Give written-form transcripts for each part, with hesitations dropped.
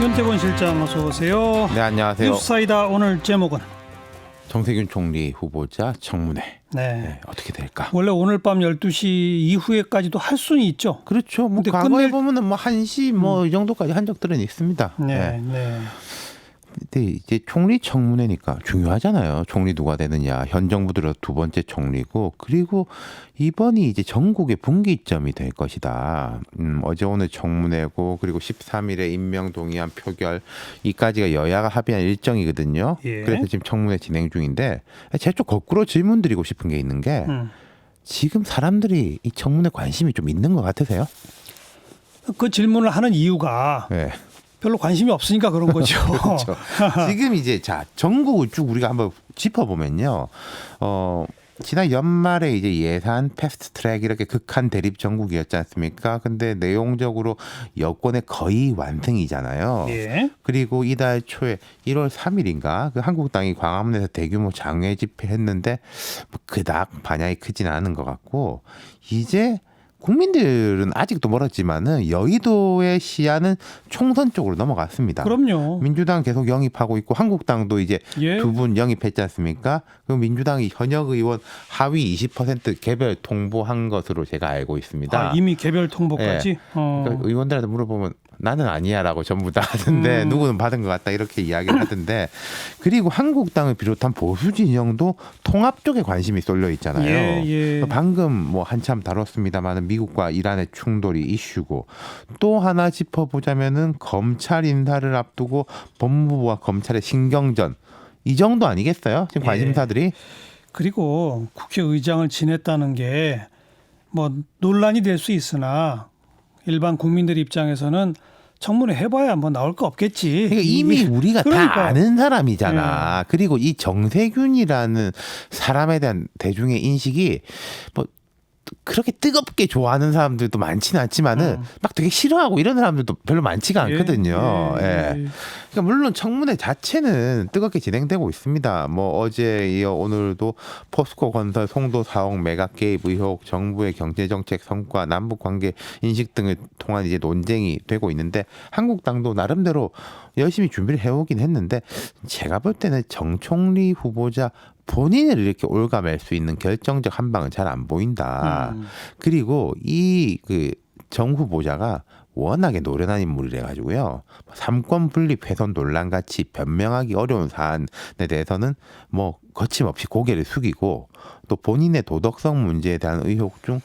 윤태곤 실장 어서 오세요. 네, 안녕하세요. 뉴스사이다 오늘 제목은 정세균 총리 후보자 청문회. 네. 어떻게 될까? 원래 오늘 밤 12시 이후에까지도 할 수는 있죠. 그렇죠. 뭐 근데 과거에 보면은 뭐 1시 뭐 이 정도까지 한 적들은 있습니다. 네. 네. 근데 이제 총리 청문회니까 중요하잖아요. 총리 누가 되느냐. 현 정부 들어 두 번째 총리고, 그리고 이번이 이제 전국의 분기점이 될 것이다. 어제 오늘 청문회고, 그리고 13일에 임명 동의안 표결, 이까지가 여야가 합의한 일정이거든요. 예. 그래서 지금 청문회 진행 중인데, 제가 좀 거꾸로 질문 드리고 싶은 게 있는 게, 지금 사람들이 이 청문회 관심이 좀 있는 것 같으세요? 그 질문을 하는 이유가 네. 별로 관심이 없으니까 그런 거죠. 그렇죠. 지금 이제 자 전국을 쭉 우리가 한번 짚어보면요. 지난 연말에 이제 예산 패스트트랙 이렇게 극한 대립 전국이었지 않습니까? 근데 내용적으로 여권의 거의 완승이잖아요. 예. 그리고 이달 초에 1월 3일인가 그 한국당이 광화문에서 대규모 장외 집회했는데 그닥 반향이 크지는 않은 것 같고, 이제 국민들은 아직도 멀었지만은 여의도의 시야는 총선 쪽으로 넘어갔습니다. 그럼요. 민주당 계속 영입하고 있고, 한국당도 이제 예. 두 분 영입했지 않습니까? 그 민주당이 현역 의원 하위 20% 개별 통보한 것으로 제가 알고 있습니다. 이미 개별 통보까지. 그러니까 의원들한테 물어보면 나는 아니야라고 전부 다 하던데 누구는 받은 것 같다 이렇게 이야기를 하던데, 그리고 한국당을 비롯한 보수 진영도 통합 쪽에 관심이 쏠려 있잖아요. 예. 방금 뭐 한참 다뤘습니다만 미국과 이란의 충돌이 이슈고, 또 하나 짚어보자면은 검찰 인사를 앞두고 법무부와 검찰의 신경전, 이 정도 아니겠어요? 지금 관심사들이. 그리고 국회의장을 지냈다는 게 뭐 논란이 될 수 있으나 일반 국민들 입장에서는 청문회 해봐야 뭐 나올 거 없겠지. 그러니까 이미 우리가 그러니까. 다 아는 사람이잖아. 그리고 이 정세균이라는 사람에 대한 대중의 인식이 뭐 그렇게 뜨겁게 좋아하는 사람들도 많지는 않지만은 막 되게 싫어하고 이런 사람들도 별로 많지가 않거든요. 예. 그러니까 물론 청문회 자체는 뜨겁게 진행되고 있습니다. 뭐 어제 이어 오늘도 포스코 건설 송도 4억 매각 개입 의혹, 정부의 경제 정책 성과, 남북 관계 인식 등을 통한 이제 논쟁이 되고 있는데, 한국당도 나름대로 열심히 준비를 해오긴 했는데, 제가 볼 때는 정 총리 후보자 본인을 이렇게 올가맬 수 있는 결정적 한 방은 잘 안 보인다. 그리고 이 정 후보자가 워낙에 노련한 인물이래 가지고요. 삼권 분립 훼손 논란 같이 변명하기 어려운 사안에 대해서는 뭐 거침없이 고개를 숙이고, 또 본인의 도덕성 문제에 대한 의혹 중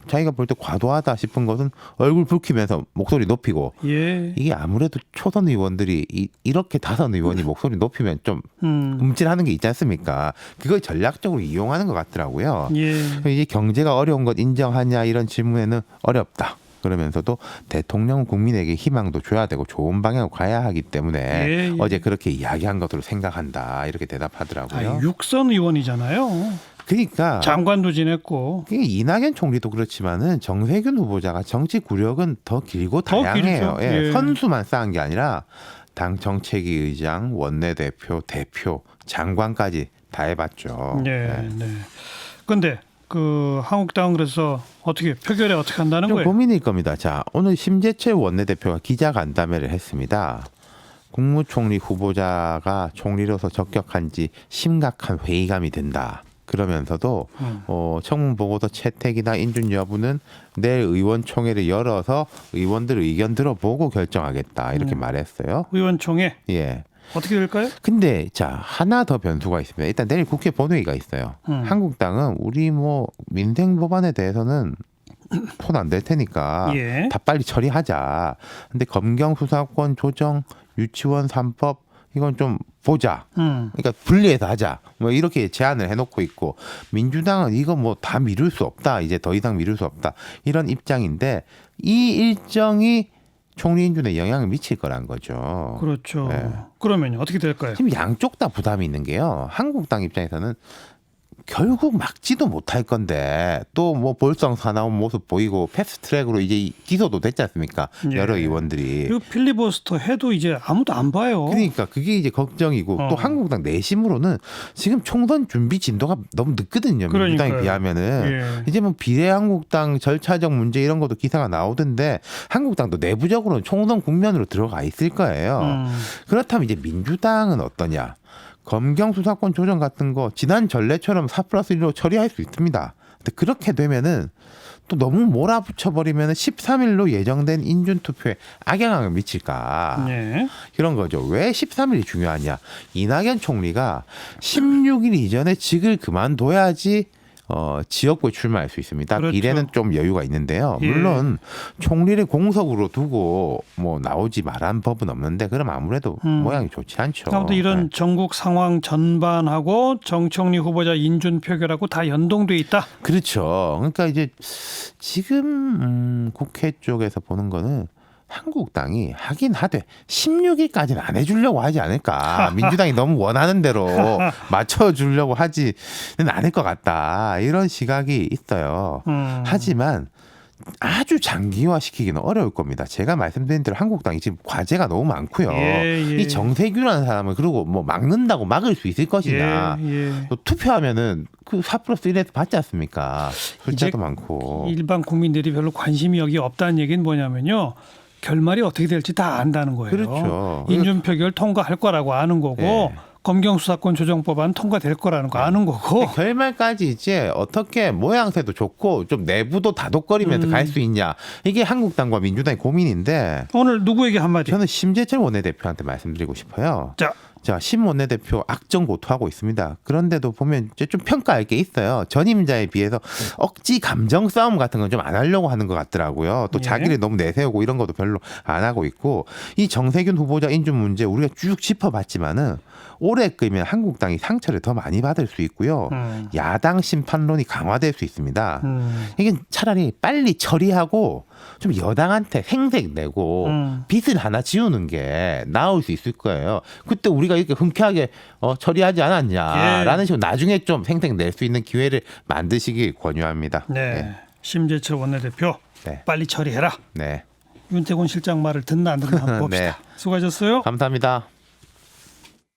자기가 볼 때 과도하다 싶은 것은 얼굴 붉히면서 목소리 높이고, 이게 아무래도 초선 의원들이 이렇게 다선 의원이 목소리 높이면 좀 움찔하는 게 있지 않습니까? 그걸 전략적으로 이용하는 것 같더라고요. 이제 경제가 어려운 것 인정하냐 이런 질문에는 어렵다. 그러면서도 대통령은 국민에게 희망도 줘야 되고 좋은 방향으로 가야 하기 때문에 어제 그렇게 이야기한 것으로 생각한다 이렇게 대답하더라고요. 육선 의원이잖아요. 그러니까 장관도 지냈고. 이낙연 총리도 그렇지만은 정세균 후보자가 정치 구력은 더 길고 다양해요. 선수만 쌓은 게 아니라 당 정책위 의장, 원내대표, 대표, 장관까지 다 해봤죠. 그런데 그 한국당은 그래서 어떻게 표결에 어떻게 한다는 좀 거예요? 고민일 겁니다. 자, 오늘 심재철 원내대표가 기자간담회를 했습니다. 국무총리 후보자가 총리로서 적격한지 심각한 회의감이 든다. 그러면서도 청문 보고서 채택이나 인준 여부는 내일 의원총회를 열어서 의원들 의견 들어보고 결정하겠다 이렇게 말했어요. 의원총회? 예. 어떻게 될까요? 근데 자 하나 더 변수가 있습니다. 일단 내일 국회 본회의가 있어요. 한국당은 우리 뭐 민생 법안에 대해서는 손 안 댈 테니까 다 빨리 처리하자. 근데 검경 수사권 조정, 유치원 3법 이건 좀 보자. 그러니까 분리해서 하자. 뭐 이렇게 제안을 해놓고 있고, 민주당은 이거 뭐 다 미룰 수 없다. 이제 더 이상 미룰 수 없다. 이런 입장인데, 이 일정이 총리 인준에 영향을 미칠 거란 거죠. 그렇죠. 그러면 어떻게 될까요? 지금 양쪽 다 부담이 있는 게요. 한국당 입장에서는 결국 막지도 못할 건데 또 뭐 볼성 사나운 모습 보이고 패스트트랙으로 이제 기소도 됐지 않습니까? 예. 여러 의원들이. 그리고 필리버스터 해도 이제 아무도 안 봐요. 그러니까 그게 이제 걱정이고 또 한국당 내심으로는 지금 총선 준비 진도가 너무 늦거든요. 민주당에 그러니까요. 비하면은 예. 이제 뭐 비례한국당 절차적 문제 이런 것도 기사가 나오던데 한국당도 내부적으로는 총선 국면으로 들어가 있을 거예요. 그렇다면 이제 민주당은 어떠냐? 검경 수사권 조정 같은 거 지난 전례처럼 4+1로 처리할 수 있습니다. 근데 그렇게 되면은 또 너무 몰아붙여 버리면 13일로 예정된 인준 투표에 악영향을 미칠까? 네. 이런 거죠. 왜 13일이 중요하냐? 이낙연 총리가 16일 이전에 직을 그만둬야지 지역구에 출마할 수 있습니다. 그렇죠. 비례는 좀 여유가 있는데요. 예. 물론 총리를 공석으로 두고 뭐 나오지 말한 법은 없는데 그럼 아무래도 모양이 좋지 않죠. 아무튼 이런 네. 전국 상황 전반하고 정청래 후보자 인준 표결하고 다 연동돼 있다. 그렇죠. 그러니까 이제 지금 국회 쪽에서 보는 거는 한국당이 하긴 하되 16일까지는 안 해주려고 하지 않을까. 민주당이 너무 원하는 대로 맞춰주려고 하지는 않을 것 같다. 이런 시각이 있어요. 하지만 아주 장기화시키기는 어려울 겁니다. 제가 말씀드린 대로 한국당이 지금 과제가 너무 많고요. 예. 이 정세균이라는 사람을 그리고 뭐 막는다고 막을 수 있을 것이냐. 예. 또 투표하면은 그 4+1에서 받지 않습니까? 숫자도 많고. 일반 국민들이 별로 관심이 여기 없다는 얘기는 뭐냐면요. 결말이 어떻게 될지 다 안다는 거예요. 그렇죠. 인준 표결 통과할 거라고 아는 거고 예. 검경 수사권 조정법안 통과될 거라는 거 아는 거고. 결말까지 이제 어떻게 모양새도 좋고 좀 내부도 다독거리면서 갈 수 있냐. 이게 한국당과 민주당의 고민인데 오늘 누구에게 한마디? 저는 심재철 원내대표한테 말씀드리고 싶어요. 자, 심 원내대표 악정고투하고 있습니다. 그런데도 보면 이제 좀 평가할 게 있어요. 전임자에 비해서 억지 감정 싸움 같은 건 좀 안 하려고 하는 것 같더라고요. 또 예. 자기를 너무 내세우고 이런 것도 별로 안 하고 있고 이 정세균 후보자 인준 문제 우리가 쭉 짚어봤지만은 오래 끌면 한국당이 상처를 더 많이 받을 수 있고요. 야당 심판론이 강화될 수 있습니다. 이게 차라리 빨리 처리하고 좀 여당한테 생색 내고 빚을 하나 지우는 게 나을 수 있을 거예요. 그때 우리가 이렇게 흔쾌하게 처리하지 않았냐라는 식으로 나중에 좀 생색 낼 수 있는 기회를 만드시길 권유합니다. 네. 심재철 원내대표 네. 빨리 처리해라. 네. 윤태곤 실장 말을 듣나 안 듣나 한번 봅시다. 네. 수고하셨어요. 감사합니다.